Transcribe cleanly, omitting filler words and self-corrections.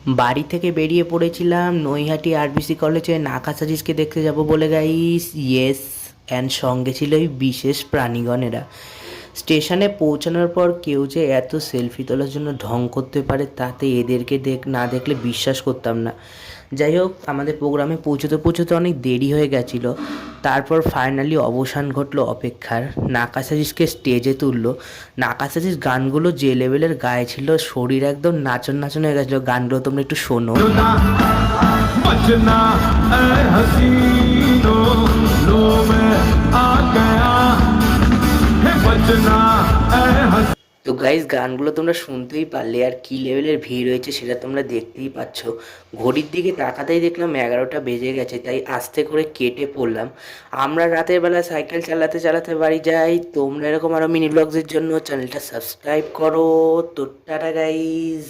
বাড়ি থেকে বেরিয়ে পড়েছিলাম নৈহাটি আরবিসি কলেজে নাকা সাজিশকে দেখতে যাব বলে গাইস। ইয়েস, অ্যান্ড সঙ্গে ছিল এই বিশেষ প্রাণীগণেরা। স্টেশনে পৌঁছানোর পর কেউ যে এত সেলফি তোলার জন্য ঢং করতে পারে তাতে এদেরকে না দেখলে বিশ্বাস করতাম না। যাই হোক, আমাদের প্রোগ্রামে পৌঁছতে পৌঁছতে অনেক দেরি হয়ে গেছিলো। তারপর ফাইনালি অবসান ঘটলো অপেক্ষার। নাকা সাজিশকে স্টেজে তুললো। নাকা সাজিশ গানগুলো যে লেভেলের গায়ে ছিল, শরীর একদম নাচন নাচন হয়ে গেছিলো। গানগুলো তোমরা একটু শোনো। তো গাইজ, গানগুলো তোমরা শুনতেই পারলে, আর কী লেভেলের ভিড় হয়েছে সেটা তোমরা দেখতেই পাচ্ছ। ঘড়ির দিকে তাকাতেই দেখলাম 11টা বেজে গেছে, তাই আস্তে করে কেটে পড়লাম। আমরা রাতের বেলা সাইকেল চালাতে চালাতে বাড়ি যাই। তোমরা এরকম আরও মিনি ব্লগসের জন্য চ্যানেলটা সাবস্ক্রাইব করো। তো টাটা গাইজ।